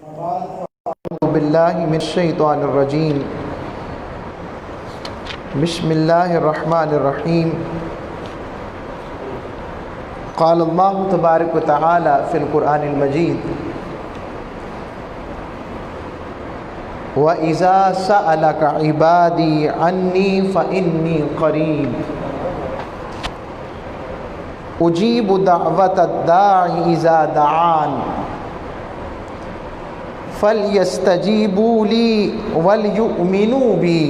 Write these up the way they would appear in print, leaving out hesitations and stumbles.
أعوذ بالله من الشيطان الرجيم. بسم الله الرحمن الرحيم. قال الله تبارك وتعالى في القرآن المجيد: وَإِذَا سَأَلَكَ عِبَادِي عَنِّي فَإِنِّي قَرِيبٌ أُجِيبُ دَعْوَةَ الدَّاعِ إِذَا دَعَانِ فَلْيَسْتَجِيبُوا لِي وَلْيُؤْمِنُوا بِي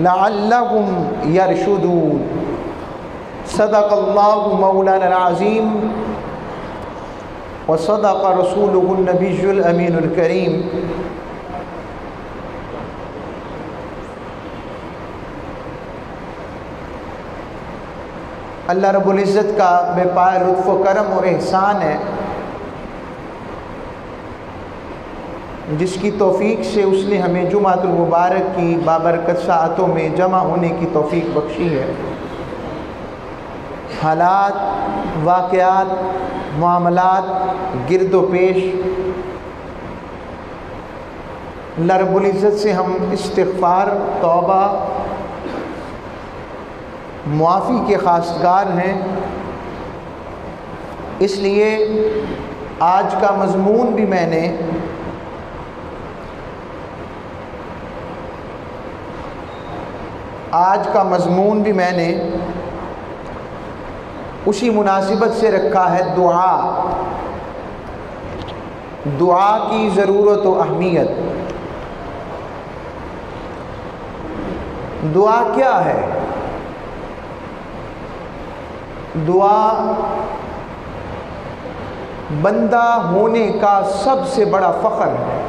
لَعَلَّهُمْ يَرْشُدُونَ. صدق اللہ مولانا العظیم وصدق رسولہ النبی الامین الکریم. اللہ رب العزت کا بے پائے لطف و کرم اور احسان ہے، جس کی توفیق سے اس نے ہمیں جمعۃ المبارک کی بابرکت ساعتوں میں جمع ہونے کی توفیق بخشی ہے. حالات، واقعات، معاملات، گرد و پیش، اللہ رب العزت سے ہم استغفار، توبہ، معافی کے خواستگار ہیں. اس لیے آج کا مضمون بھی میں نے اسی مناسبت سے رکھا ہے، دعا کی ضرورت و اہمیت. دعا کیا ہے؟ دعا بندہ ہونے کا سب سے بڑا فخر ہے.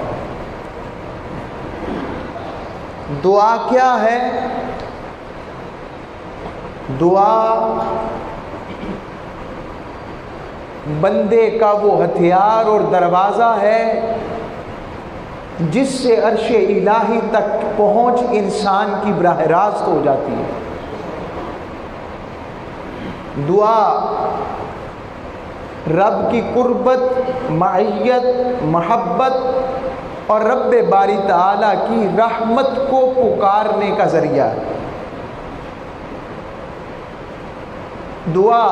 دعا کیا ہے؟ دعا بندے کا وہ ہتھیار اور دروازہ ہے جس سے عرش الہی تک پہنچ انسان کی براہ راست ہو جاتی ہے. دعا رب کی قربت، معیت، محبت اور رب باری تعالیٰ کی رحمت کو پکارنے کا ذریعہ ہے. دعا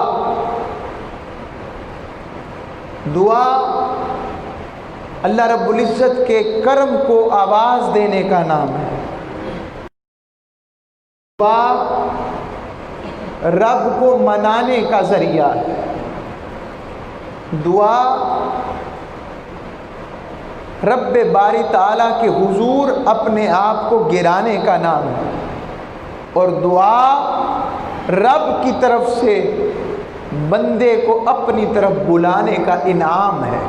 اللہ رب العزت کے کرم کو آواز دینے کا نام ہے. دعا رب کو منانے کا ذریعہ ہے. دعا رب باری تعالیٰ کے حضور اپنے آپ کو گرانے کا نام ہے. اور دعا رب کی طرف سے بندے کو اپنی طرف بلانے کا انعام ہے.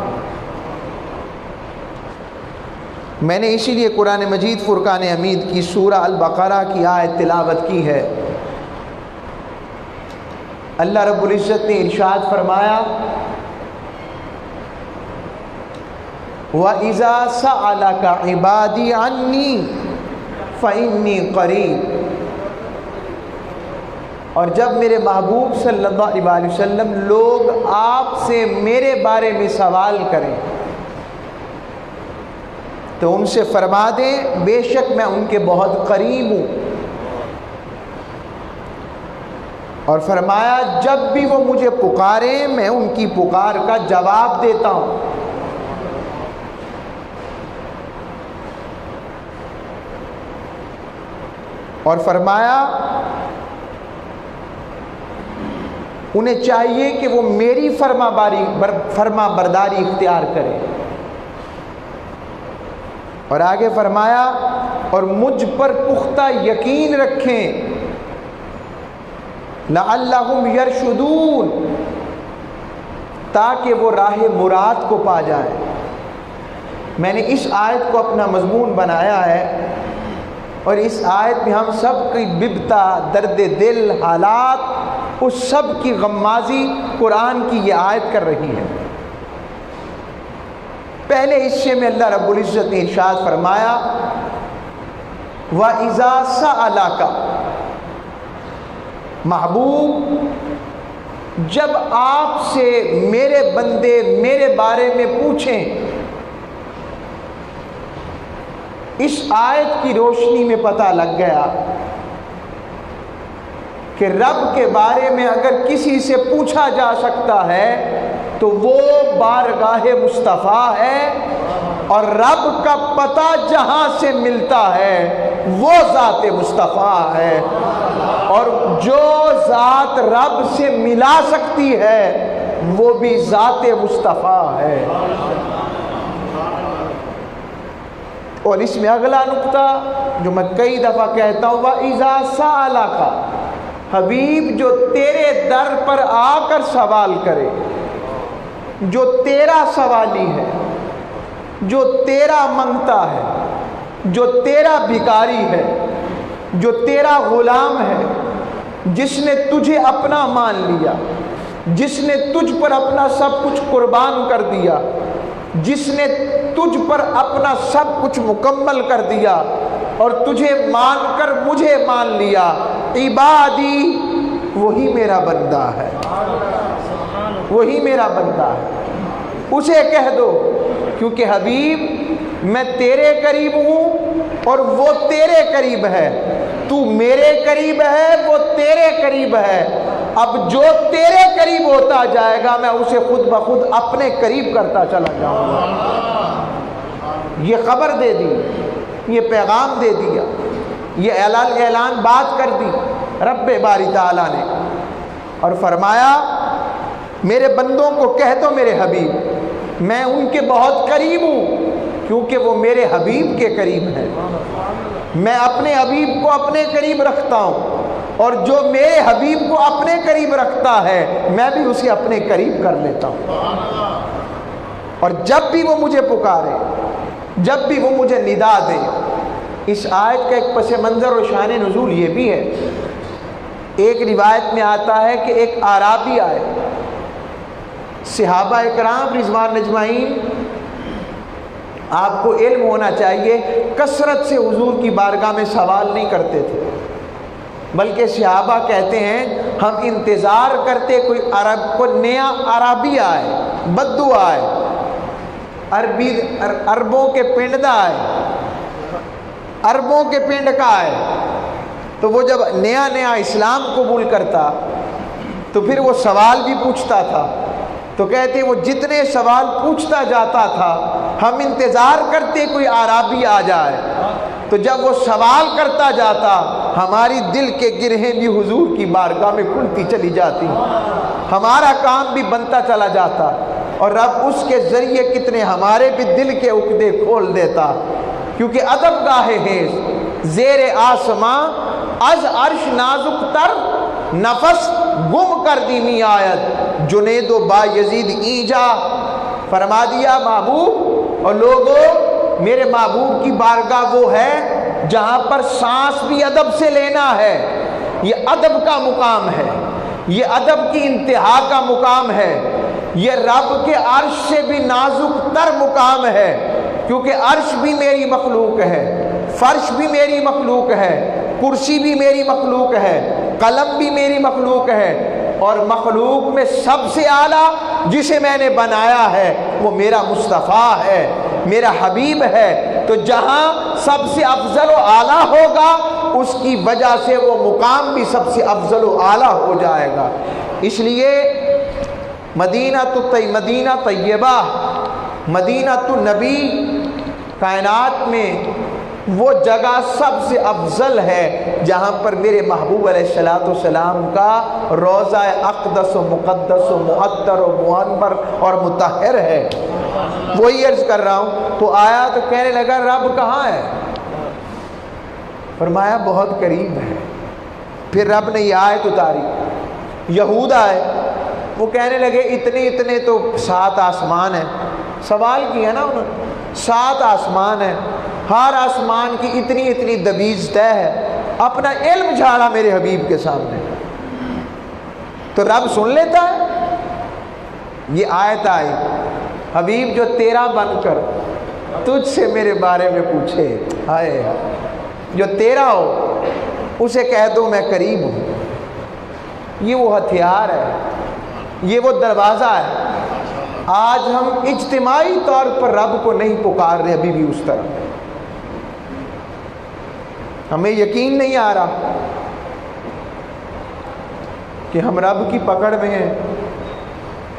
میں نے اسی لیے قرآن مجید فرقان حمید کی سورہ البقرہ کی آیت تلاوت کی ہے. اللہ رب العزت نے ارشاد فرمایا: وَإِذَا سَأَلَكَ عِبَادِي عَنِّي فَإِنِّي قَرِيبٌ. اور جب میرے محبوب صلی اللہ علیہ وسلم لوگ آپ سے میرے بارے میں سوال کریں تو ان سے فرما دیں بے شک میں ان کے بہت قریب ہوں. اور فرمایا جب بھی وہ مجھے پکاریں میں ان کی پکار کا جواب دیتا ہوں. اور فرمایا انہیں چاہیے کہ وہ میری فرما برداری اختیار کریں. اور آگے فرمایا اور مجھ پر پختہ یقین رکھیں لعلہم یرشدون، تاکہ وہ راہ مراد کو پا جائیں. میں نے اس آیت کو اپنا مضمون بنایا ہے، اور اس آیت میں ہم سب کی ببتا، درد دل، حالات، اس سب کی غمازی قرآن کی یہ آیت کر رہی ہے. پہلے حصے میں اللہ رب العزت نے ارشاد فرمایا وَإِذَا سَأَلَكَ، محبوب جب آپ سے میرے بندے میرے بارے میں پوچھیں اس آیت کی روشنی میں پتہ لگ گیا کہ رب کے بارے میں اگر کسی سے پوچھا جا سکتا ہے تو وہ بارگاہ مصطفیٰ ہے، اور رب کا پتہ جہاں سے ملتا ہے وہ ذات مصطفیٰ ہے، اور جو ذات رب سے ملا سکتی ہے وہ بھی ذات مصطفیٰ ہے۔ اور اس میں اگلا نقطہ جو میں کئی دفعہ کہتا ہوں، وَإِذَا سَأَلَكَ، حبیب جو تیرے در پر آ کر سوال کرے، جو تیرا سوالی ہے، جو تیرا منگتا ہے، جو تیرا بھکاری ہے، جو تیرا غلام ہے، جس نے تجھے اپنا مان لیا، جس نے تجھ پر اپنا سب کچھ قربان کر دیا، جس نے تجھ پر اپنا سب کچھ مکمل کر دیا اور تجھے مان کر مجھے مان لیا، عبادی، وہی میرا بندہ ہے، وہی میرا بندہ ہے، اسے کہہ دو، کیونکہ حبیب میں تیرے قریب ہوں اور وہ تیرے قریب ہے، تو میرے قریب ہے، وہ تیرے قریب ہے، اب جو تیرے قریب ہوتا جائے گا میں اسے خود بخود اپنے قریب کرتا چلا جاؤں گا۔ یہ خبر دے دی، یہ پیغام دے دیا، یہ اعلان بات کر دی رب باری تعالیٰ نے، اور فرمایا میرے بندوں کو کہہ دو میرے حبیب میں ان کے بہت قریب ہوں، کیونکہ وہ میرے حبیب کے قریب ہیں، میں اپنے حبیب کو اپنے قریب رکھتا ہوں، اور جو میرے حبیب کو اپنے قریب رکھتا ہے میں بھی اسے اپنے قریب کر لیتا ہوں، اور جب بھی وہ مجھے پکارے، جب بھی وہ مجھے ندا دے۔ اس آیت کا ایک پس منظر و شان نزول یہ بھی ہے، ایک روایت میں آتا ہے کہ ایک اعرابی آئے، صحابہ اکرام رضوان اجمعین، آپ کو علم ہونا چاہیے، کثرت سے حضور کی بارگاہ میں سوال نہیں کرتے تھے، بلکہ صحابہ کہتے ہیں ہم انتظار کرتے کوئی نیا عربی آئے، بدو آئے، عربوں کے پنڈ دا آئے، عربوں کے پنڈ کا آئے، تو وہ جب نیا نیا اسلام قبول کرتا تو پھر وہ سوال بھی پوچھتا تھا، تو کہتے وہ جتنے سوال پوچھتا جاتا تھا ہم انتظار کرتے کوئی عربی آ جائے، تو جب وہ سوال کرتا جاتا ہماری دل کے گرہیں بھی حضور کی بارگاہ میں کھلتی چلی جاتی، ہمارا کام بھی بنتا چلا جاتا، اور رب اس کے ذریعے کتنے ہمارے بھی دل کے عقدے کھول دیتا، کیونکہ ادب گاہے ہے زیر آسماں از عرش نازک تر نفس گم کر دی می آیت جنید و با یزید ایجا، فرما دیا محبوب اور لوگوں میرے محبوب کی بارگاہ وہ ہے جہاں پر سانس بھی ادب سے لینا ہے، یہ ادب کا مقام ہے، یہ ادب کی انتہا کا مقام ہے، یہ رب کے عرش سے بھی نازک تر مقام ہے، کیونکہ عرش بھی میری مخلوق ہے، فرش بھی میری مخلوق ہے، کرسی بھی میری مخلوق ہے، قلم بھی میری مخلوق ہے، اور مخلوق میں سب سے اعلیٰ جسے میں نے بنایا ہے وہ میرا مصطفیٰ ہے، میرا حبیب ہے، تو جہاں سب سے افضل و اعلیٰ ہوگا اس کی وجہ سے وہ مقام بھی سب سے افضل و اعلیٰ ہو جائے گا۔ اس لیے مدینہ طیبہ، مدینہ النبی، کائنات میں وہ جگہ سب سے افضل ہے جہاں پر میرے محبوب علیہ السلام کا روضہ اقدس و مقدس و معطر و منور اور مطہر ہے۔ وہی عرض کر رہا ہوں، تو آیا تو کہنے لگا رب کہاں ہے؟ فرمایا بہت قریب ہے۔ پھر رب نے یہ آیت اتاری، یہود آئے، وہ کہنے لگے اتنے تو 7 آسمان ہیں، سوال کیا نا انہوں نے، 7 آسمان ہیں، ہر آسمان کی اتنی دبیز طے ہے، اپنا علم جھاڑا میرے حبیب کے سامنے، تو رب سن لیتا ہے۔ یہ آیت آئی، حبیب جو تیرا بن کر تجھ سے میرے بارے میں پوچھے، ہائے جو تیرا ہو اسے کہہ دو میں قریب ہوں۔ یہ وہ ہتھیار ہے، یہ وہ دروازہ ہے۔ آج ہم اجتماعی طور پر رب کو نہیں پکار رہے ابھی بھی اس طرح، ہمیں یقین نہیں آ رہا کہ ہم رب کی پکڑ میں ہیں.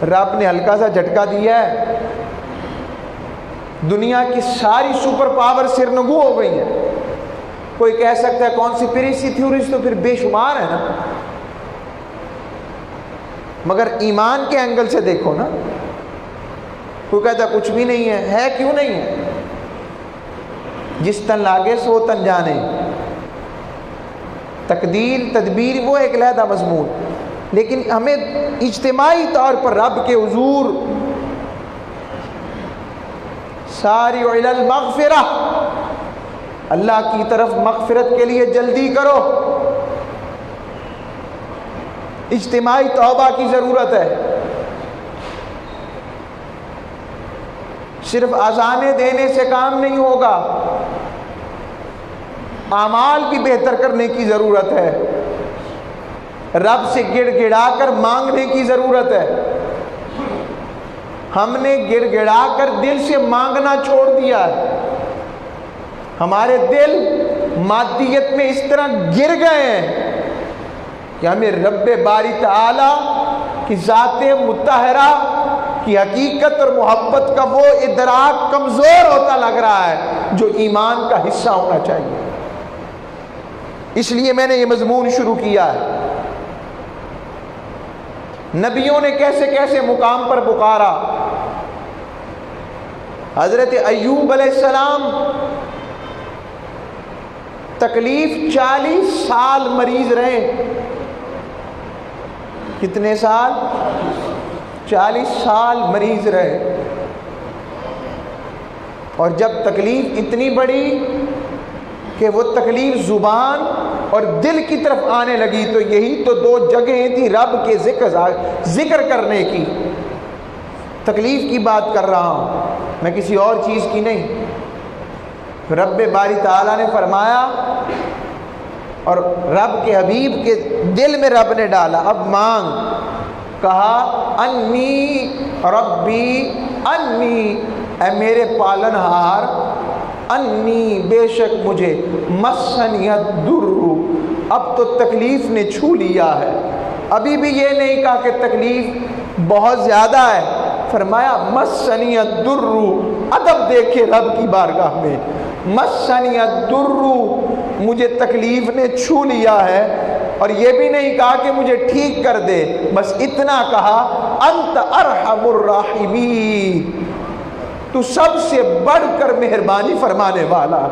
رب نے ہلکا سا جھٹکا دیا ہے، دنیا کی ساری سپر پاور سرنگو ہو گئی ہیں. کوئی کہہ سکتا ہے کانسپریسی تھیوریز تو پھر بے شمار ہے نا، مگر ایمان کے اینگل سے دیکھو نا. کوئی کہتا ہے کچھ بھی نہیں ہے کیوں نہیں ہے؟ جس تن لاگے سو تن جانے. تقدیر تدبیر وہ ایک علیحدہ مضمون، لیکن ہمیں اجتماعی طور پر رب کے حضور ساری الی المغفرہ، اللہ کی طرف مغفرت کے لیے جلدی کرو. اجتماعی توبہ کی ضرورت ہے. صرف اذانیں دینے سے کام نہیں ہوگا، اعمال بھی بہتر کرنے کی ضرورت ہے. رب سے گڑ گڑا کر مانگنے کی ضرورت ہے. ہم نے گڑ گڑا کر دل سے مانگنا چھوڑ دیا ہے. ہمارے دل مادیت میں اس طرح گر گئے ہیں کہ ہمیں رب باری تعالی کی ذات مطہرہ کی حقیقت اور محبت کا وہ ادراک کمزور ہوتا لگ رہا ہے جو ایمان کا حصہ ہونا چاہیے. اس لیے میں نے یہ مضمون شروع کیا ہے. نبیوں نے کیسے کیسے مقام پر پکارا. حضرت ایوب علیہ السلام تکلیف 40 سال مریض رہے. کتنے سال؟ 40 سال مریض رہے. اور جب تکلیف اتنی بڑی کہ وہ تکلیف زبان اور دل کی طرف آنے لگی، تو یہی تو 2 جگہیں تھی رب کے ذکر کرنے کی. تکلیف کی بات کر رہا ہوں میں، کسی اور چیز کی نہیں. رب باری تعالیٰ نے فرمایا اور رب کے حبیب کے دل میں رب نے ڈالا، اب مانگ. کہا انی ربی انی، اے میرے پالن ہار، انی بے شک مجھے، مسنی الضر، اب تو تکلیف نے چھو لیا ہے. ابھی بھی یہ نہیں کہا کہ تکلیف بہت زیادہ ہے، فرمایا مسنی الضر. ادب دیکھے رب کی بارگاہ میں، مسنی الضر، مجھے تکلیف نے چھو لیا ہے. اور یہ بھی نہیں کہا کہ مجھے ٹھیک کر دے، بس اتنا کہا انت ارحم الراحمین، تو سب سے بڑھ کر مہربانی فرمانے والا.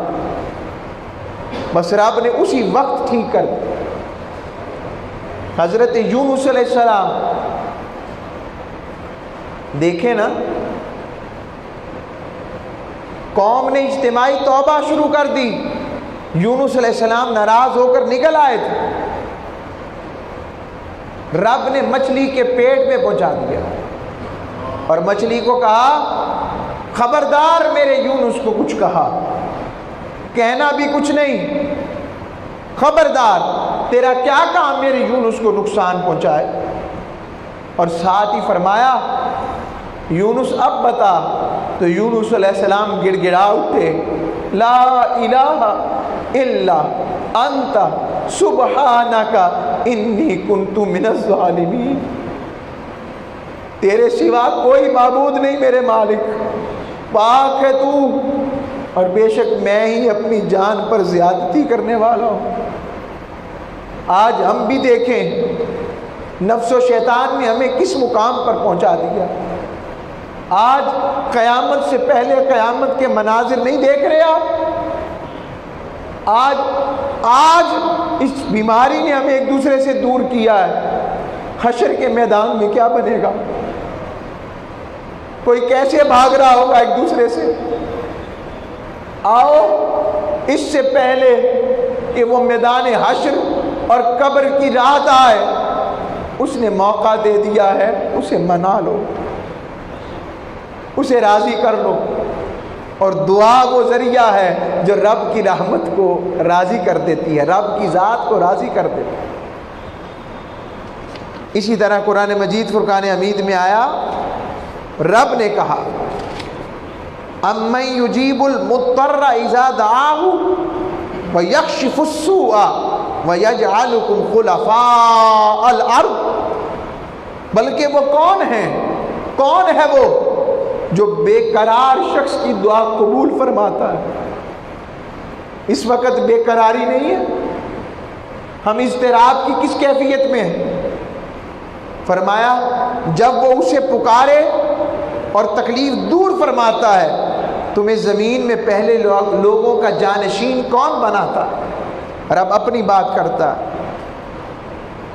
بس رب نے اسی وقت ٹھیک کر دیا. حضرت یونس علیہ السلام دیکھیں نا، قوم نے اجتماعی توبہ شروع کر دی. یونس علیہ السلام ناراض ہو کر نکل آئے تھے. رب نے مچھلی کے پیٹ میں پہنچا دیا اور مچھلی کو کہا خبردار میرے یونس کو کچھ کہا، کہنا بھی کچھ نہیں، خبردار تیرا کیا کام میرے یونس کو نقصان پہنچائے. اور ساتھ ہی فرمایا یونس اب بتا. تو یونس علیہ السلام گڑ گڑا اٹھے، لا الہ الا انت سبحانک انی کنت من الظالمین، تیرے سوا کوئی معبود نہیں میرے مالک، پاک ہے تو، اور بے شک میں ہی اپنی جان پر زیادتی کرنے والا ہوں. آج ہم بھی دیکھیں نفس و شیطان نے ہمیں کس مقام پر پہنچا دیا. آج قیامت سے پہلے قیامت کے مناظر نہیں دیکھ رہے آپ؟ آج اس بیماری نے ہمیں ایک دوسرے سے دور کیا ہے. حشر کے میدان میں کیا بنے گا؟ کوئی کیسے بھاگ رہا ہوگا ایک دوسرے سے. آؤ اس سے پہلے کہ وہ میدان حشر اور قبر کی رات آئے، اس نے موقع دے دیا ہے، اسے منا لو، اسے راضی کر لو. اور دعا وہ ذریعہ ہے جو رب کی رحمت کو راضی کر دیتی ہے، رب کی ذات کو راضی کر دیتی ہے. اسی طرح قرآن مجید فرقان حمید میں آیا، رب نے کہا امن یجیب المضطر اذا دعاہ وَيَكْشِفُ السُّوءَ وَيَجْعَلُكُمْ خُلَفَاءَ الْأَرْضِ، بلکہ وہ کون ہے وہ جو بے قرار شخص کی دعا قبول فرماتا ہے۔ اس وقت بے قراری نہیں ہے، ہم اضطراب کی کس کیفیت میں ہیں؟ فرمایا جب وہ اسے پکارے اور تکلیف دور فرماتا ہے، تمہیں زمین میں پہلے لوگوں کا جانشین کون بناتا؟ رب اپنی بات کرتا ہے۔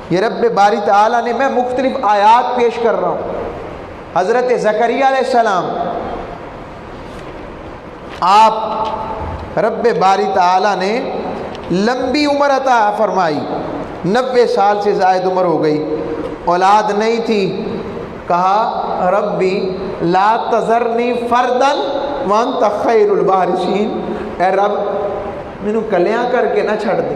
یہ رب باری تعالیٰ نے، میں مختلف آیات پیش کر رہا ہوں۔ حضرت زکریا علیہ السلام، آپ رب باری تعالیٰ نے لمبی عمر عطا فرمائی، 90 سال سے زائد عمر ہو گئی، اولاد نہیں تھی، کہا ربی لا تذرنی فرداً وانت خیر الوارثین، اے رب مینوں کلیاں کر کے نہ چھڑ دے،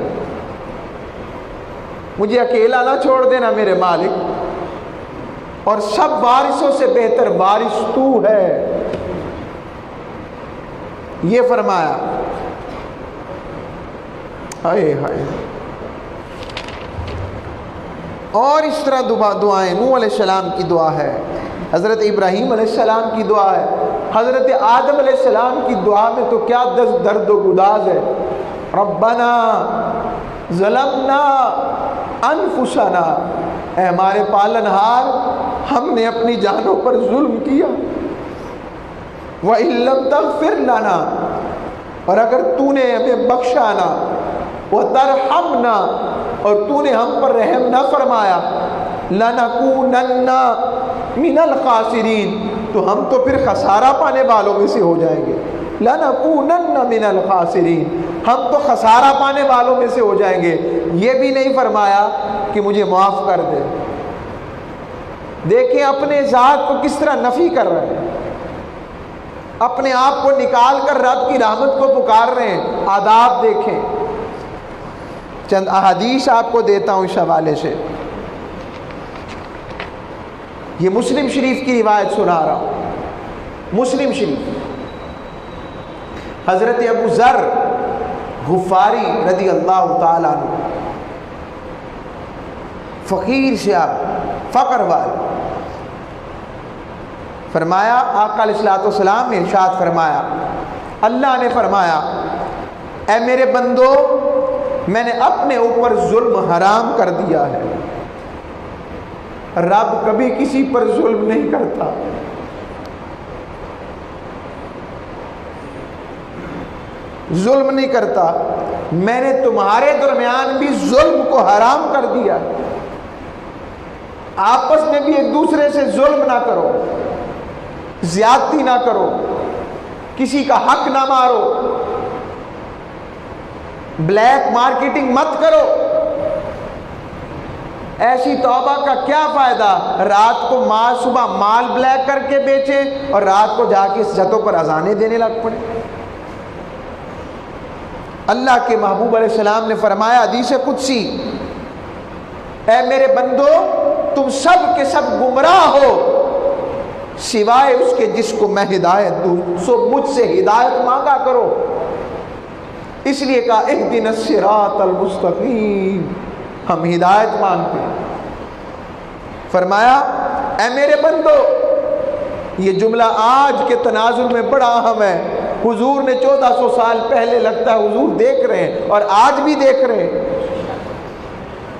مجھے اکیلا نہ چھوڑ دینا میرے مالک، اور سب وارثوں سے بہتر وارث تو ہے، یہ فرمایا۔ ہائے ہائے، اور اس طرح دعائیں، نوح علیہ السلام کی دعا ہے، حضرت ابراہیم علیہ السلام کی دعا ہے، حضرت آدم علیہ السلام کی دعا میں تو کیا درد و گداز ہے۔ ربنا ظلمنا انفسنا، اے ہمارے پالنہار ہم نے اپنی جانوں پر ظلم کیا، وَإِن لَّمْ تَغْفِرْ لَنَا، اور اگر تو نے ہمیں بخشا نہ، وَتَرْحَمْنَا، اور تو نے ہم پر رحم نہ فرمایا، لَنَكُونَنَّ مِنَ الْخَاسِرِينَ، تو ہم تو پھر خسارہ پانے والوں میں سے ہو جائیں گے۔ لَنَكُونَنَّ مِنَ الْخَاسِرِينَ، ہم تو خسارہ پانے والوں میں سے ہو جائیں گے۔ یہ بھی نہیں فرمایا کہ مجھے معاف کر دے۔ دیکھیں اپنے ذات کو کس طرح نفی کر رہے ہیں، اپنے آپ کو نکال کر رب کی رحمت کو پکار رہے ہیں۔ آداب دیکھیں، چند احادیث آپ کو دیتا ہوں اس حوالے سے۔ یہ مسلم شریف کی روایت سنا رہا ہوں، مسلم شریف، حضرت ابو ذر غفاری رضی اللہ تعالیٰ عنہ، فقیر سے آپ فقر والے، فرمایا آقا علیہ الصلوۃ نے ارشاد فرمایا، اللہ نے فرمایا اے میرے بندو، میں نے اپنے اوپر ظلم حرام کر دیا ہے۔ رب کبھی کسی پر ظلم نہیں کرتا، ظلم نہیں کرتا، میں نے تمہارے درمیان بھی ظلم کو حرام کر دیا۔ آپس میں بھی ایک دوسرے سے ظلم نہ کرو، زیادتی نہ کرو، کسی کا حق نہ مارو، بلیک مارکیٹنگ مت کرو۔ ایسی توبہ کا کیا فائدہ، رات کو صبح مال بلیک کر کے بیچے اور رات کو جا کے چھتوں پر اذانیں دینے لگ پڑے۔ اللہ کے محبوب علیہ السلام نے فرمایا حدیث قدسی، اے میرے بندو تم سب کے سب گمراہ ہو سوائے اس کے جس کو میں ہدایت دوں، سو مجھ سے ہدایت مانگا کرو۔ اس لیے کہا اہدنا الصراط المستقیم، ہم ہدایت مانگتے ہیں۔ فرمایا اے میرے بندو، یہ جملہ آج کے تناظر میں بڑا اہم ہے۔ حضور نے 1400 سال پہلے لگتا ہے حضور دیکھ رہے ہیں اور آج بھی دیکھ رہے ہیں۔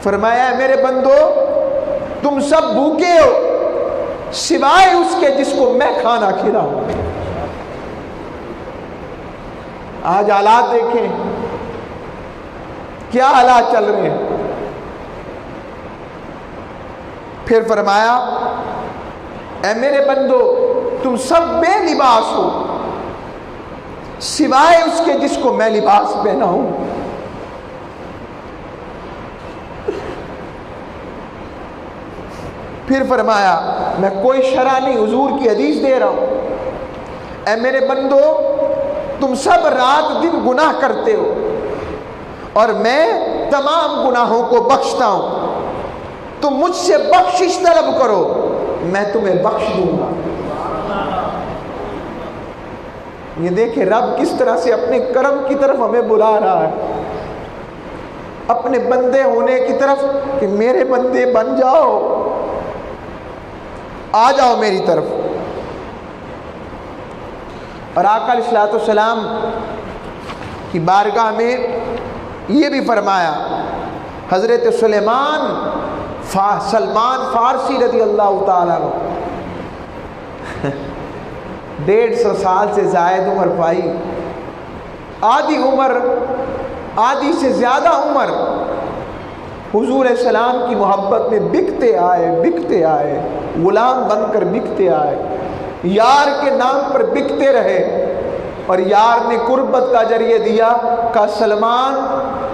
فرمایا اے میرے بندو تم سب بھوکے ہو سوائے اس کے جس کو میں کھانا کھلاؤں۔ آج حالات دیکھیں کیا حالات چل رہے ہیں۔ پھر فرمایا اے میرے بندو تم سب بے لباس ہو سوائے اس کے جس کو میں لباس پہنا ہوں۔ پھر فرمایا میں کوئی شرع نہیں، حضور کی حدیث دے رہا ہوں، اے میرے بندو تم سب رات دن گناہ کرتے ہو اور میں تمام گناہوں کو بخشتا ہوں، تم مجھ سے بخشش طلب کرو میں تمہیں بخش دوں گا۔ یہ دیکھیں رب کس طرح سے اپنے کرم کی طرف ہمیں بلا رہا ہے۔ اپنے بندے ہونے کی طرف کہ میرے بندے بن جاؤ، آ جاؤ میری طرف۔ اور آقا علیہ الصلوۃ والسلام کی بارگاہ میں یہ بھی فرمایا، حضرت سلمان فارسی رضی اللہ تعالیٰ عنہ 150 سال سے زائد عمر پائی، آدھی سے زیادہ عمر حضور علیہ السلام کی محبت میں بکتے آئے، غلام بن کر بکتے آئے، یار کے نام پر بکتے رہے، اور یار نے قربت کا ذریعہ دیا، کہا سلمان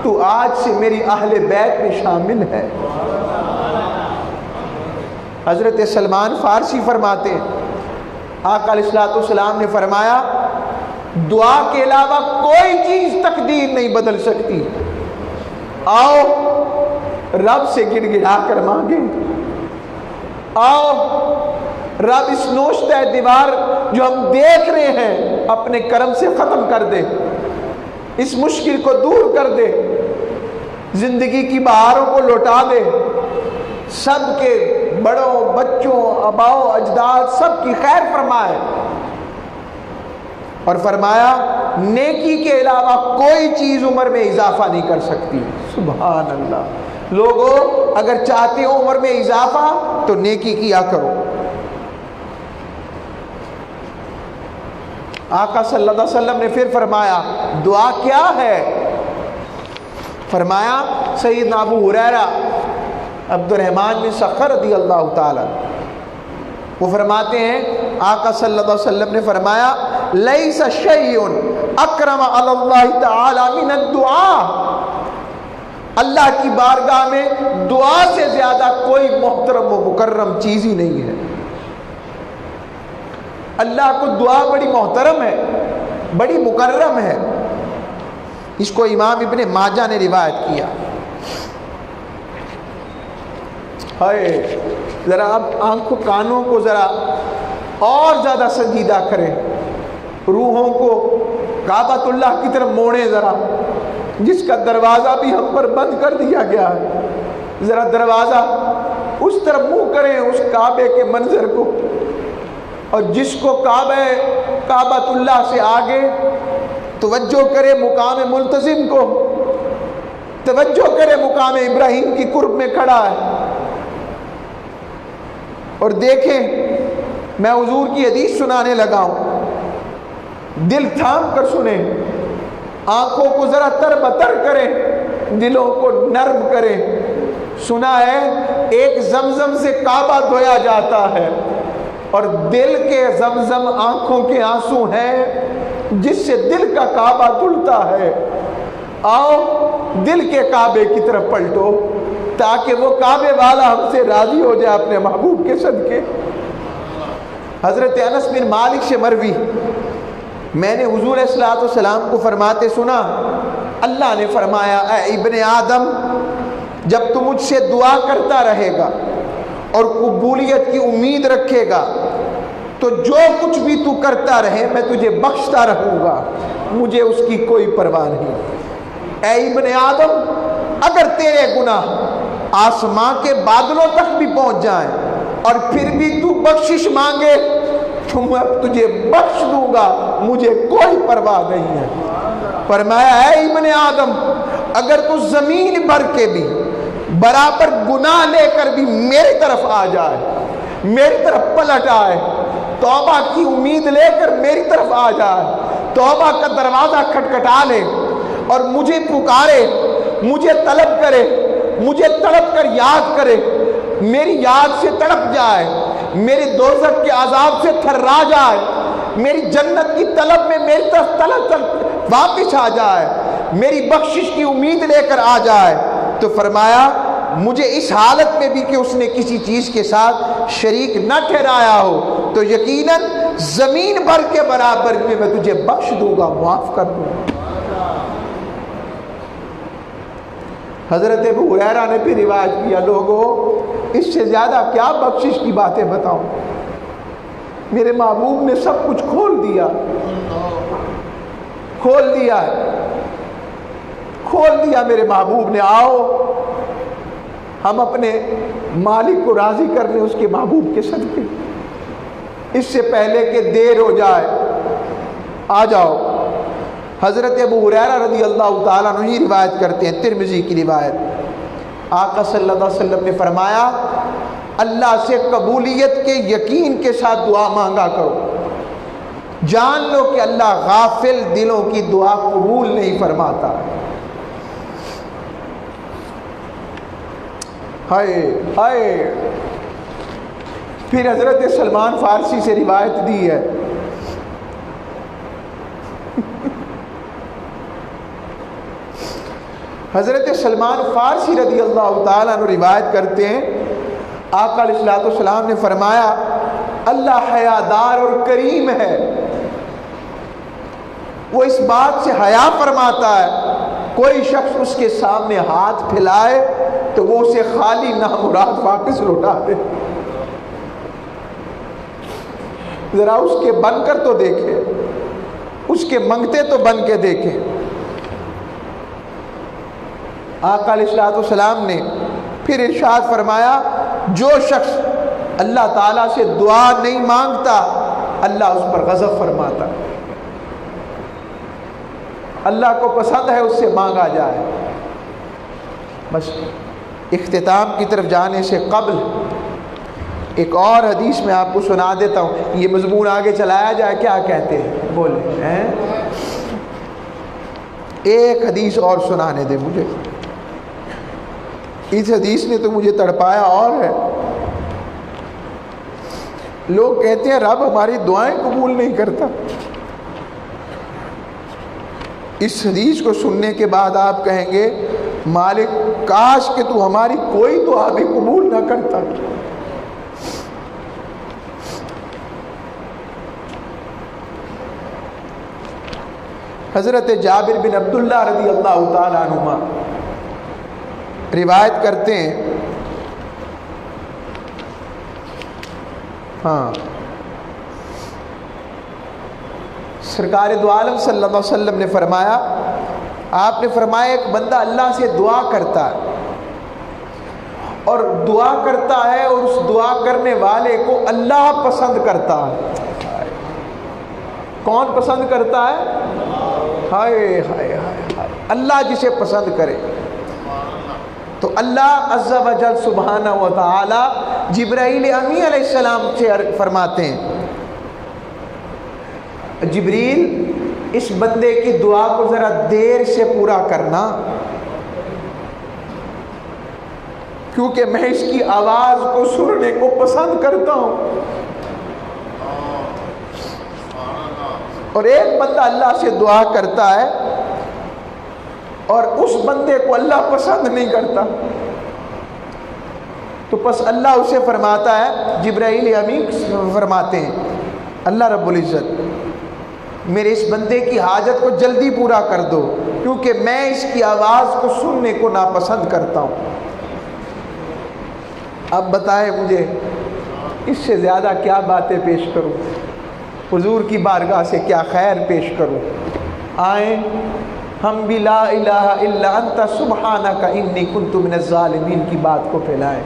تو آج سے میری اہل بیت میں شامل ہے۔ حضرت سلمان فارسی فرماتے ہیں، آقا علیہ الصلوۃ والسلام نے فرمایا دعا کے علاوہ کوئی چیز تقدیر نہیں بدل سکتی، آؤ رب سے گڑ گڑا کر مانگیں، آؤ رب اس نوشتہ دیوار جو ہم دیکھ رہے ہیں اپنے کرم سے ختم کر دے، اس مشکل کو دور کر دے، زندگی کی بہاروں کو لوٹا دے، سب کے بڑوں بچوں آباؤ اجداد سب کی خیر فرمائے، اور فرمایا نیکی کے علاوہ کوئی چیز عمر میں اضافہ نہیں کر سکتی۔ سبحان اللہ۔ لوگوں اگر چاہتے ہو عمر میں اضافہ تو نیکی کیا کرو۔ آقا صلی اللہ علیہ وسلم نے پھر فرمایا دعا کیا ہے؟ فرمایا سیدنا ابو ہریرہ عبد الرحمن بن سخر رضی اللہ تعالی وہ فرماتے ہیں آقا صلی اللہ علیہ وسلم نے فرمایا لیس شیء اکرم علی اللہ تعالی من الدعاء، اللہ کی بارگاہ میں دعا سے زیادہ کوئی محترم و مکرم چیز ہی نہیں ہے۔ اللہ کو دعا بڑی محترم ہے، بڑی مکرم ہے۔ اس کو امام ابن ماجہ نے روایت کیا۔ ذرا اب آنکھوں کانوں کو ذرا اور زیادہ سنجیدہ کریں، روحوں کو کعبۃ اللہ کی طرف موڑیں، ذرا جس کا دروازہ بھی ہم پر بند کر دیا گیا ہے، ذرا دروازہ اس طرف منہ کریں اس کعبے کے منظر کو، اور جس کو کعبۃ اللہ سے آگے توجہ کرے مقام ملتزم کو، توجہ کرے مقام ابراہیم کی قرب میں کھڑا ہے، اور دیکھیں میں حضور کی حدیث سنانے لگا ہوں، دل تھام کر سنیں، آنکھوں کو ذرا تر بتر کریں، دلوں کو نرم کریں۔ سنا ہے ایک زمزم سے کعبہ دھویا جاتا ہے، اور دل کے زمزم آنکھوں کے آنسو ہیں جس سے دل کا کعبہ دھلتا ہے۔ آؤ دل کے کعبے کی طرف پلٹو تاکہ وہ کعبے والا ہم سے راضی ہو جائے اپنے محبوب کے صدقے۔ حضرت انس بن مالک سے مروی، میں نے حضور علیہ الصلوۃ والسلام کو فرماتے سنا، اللہ نے فرمایا اے ابن آدم جب تو مجھ سے دعا کرتا رہے گا اور قبولیت کی امید رکھے گا تو جو کچھ بھی تو کرتا رہے میں تجھے بخشتا رہوں گا، مجھے اس کی کوئی پرواہ نہیں۔ اے ابن آدم اگر تیرے گناہ آسمان کے بادلوں تک بھی پہنچ جائیں اور پھر بھی تو بخشش مانگے تو میں تجھے بخش دوں گا، مجھے کوئی پرواہ نہیں ہے۔ فرمایا اے ابن آدم اگر تو زمین بھر کے بھی برابر گناہ لے کر بھی میری طرف آ جائے، میری طرف پلٹ آئے، توبہ کی امید لے کر میری طرف آ جائے، توبہ کا دروازہ کھٹکھٹا لے اور مجھے پکارے، مجھے طلب کرے، مجھے تڑپ کر یاد کرے، میری یاد سے تڑپ جائے، میری دوزخ کے عذاب سے تھرا جائے، میری جنت کی طلب میں میری طرف طلب واپس آ جائے، میری بخشش کی امید لے کر آ جائے، تو فرمایا مجھے اس حالت میں بھی کہ اس نے کسی چیز کے ساتھ شریک نہ ٹھہرایا ہو تو یقیناً زمین بھر کے برابر میں تجھے بخش دوں گا، معاف کر دوں گا۔ حضرت ابو ہریرہ نے بھی روایت کیا، لوگوں اس سے زیادہ کیا بخشش کی باتیں بتاؤں، میرے محبوب نے سب کچھ کھول دیا ہے، کھول دیا میرے محبوب نے، آؤ ہم اپنے مالک کو راضی کر لیں اس کے محبوب کے صدقے، اس سے پہلے کہ دیر ہو جائے، آ جاؤ۔ حضرت ابو ہریرہ رضی اللہ تعالیٰ عنہ ہی روایت کرتے ہیں، ترمذی کی روایت، آقا صلی اللہ علیہ وسلم نے فرمایا اللہ سے قبولیت کے یقین کے ساتھ دعا مانگا کرو، جان لو کہ اللہ غافل دلوں کی دعا قبول نہیں فرماتا۔ ہائے ہائے۔ پھر حضرت سلمان فارسی سے روایت دی ہے، حضرت سلمان فارسی رضی اللہ تعالیٰ عنہ روایت کرتے ہیں، آقا علیہ الصلوۃ والسلام نے فرمایا اللہ حیادار اور کریم ہے، وہ اس بات سے حیا فرماتا ہے کوئی شخص اس کے سامنے ہاتھ پھیلائے تو وہ اسے خالی نامراد واپس لوٹا دے۔ ذرا اس کے بن کر تو دیکھے، اس کے منگتے تو بن کے دیکھے۔ آقا علیہ الصلوۃ والسلام نے پھر ارشاد فرمایا جو شخص اللہ تعالیٰ سے دعا نہیں مانگتا اللہ اس پر غضب فرماتا، اللہ کو پسند ہے اس سے مانگا جائے۔ بس اختتام کی طرف جانے سے قبل ایک اور حدیث میں آپ کو سنا دیتا ہوں، یہ مضمون آگے چلایا جائے، کیا کہتے ہیں بولے ہیں؟ ایک حدیث اور سنانے دے مجھے، اس حدیث نے تو مجھے تڑپایا اور ہے۔ لوگ کہتے ہیں رب ہماری دعائیں قبول نہیں کرتا، اس حدیث کو سننے کے بعد آپ کہیں گے مالک کاش کہ تو ہماری کوئی دعا بھی قبول نہ کرتا۔ حضرت جابر بن عبداللہ رضی اللہ تعالیٰ عنہما روایت کرتے ہیں، ہاں سرکار دو عالم صلی اللہ علیہ وسلم نے فرمایا، آپ نے فرمایا ایک بندہ اللہ سے دعا کرتا ہے اور دعا کرتا ہے اور اس دعا کرنے والے کو اللہ پسند کرتا ہے۔ کون پسند کرتا ہے؟ ہائے ہائے ہائے، اللہ جسے پسند کرے۔ تو اللہ عز و جل سبحانہ و تعالی جبرائیل امی علیہ السلام سے فرماتے ہیں جبریل اس بندے کی دعا کو ذرا دیر سے پورا کرنا، کیونکہ میں اس کی آواز کو سننے کو پسند کرتا ہوں۔ اور ایک بندہ اللہ سے دعا کرتا ہے اور اس بندے کو اللہ پسند نہیں کرتا، تو پس اللہ اسے فرماتا ہے، جبرائیل امین فرماتے ہیں اللہ رب العزت میرے اس بندے کی حاجت کو جلدی پورا کر دو، کیونکہ میں اس کی آواز کو سننے کو ناپسند کرتا ہوں۔ اب بتائیں مجھے اس سے زیادہ کیا باتیں پیش کروں، حضور کی بارگاہ سے کیا خیر پیش کروں۔ آئیں ہم بھی لا الہ الا انت سبحانک انی کنت من الظالمین کی بات کو پھیلائیں،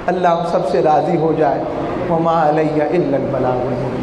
اللہ ہم سب سے راضی ہو جائے۔ وما علیہ الا البلاغ المبین۔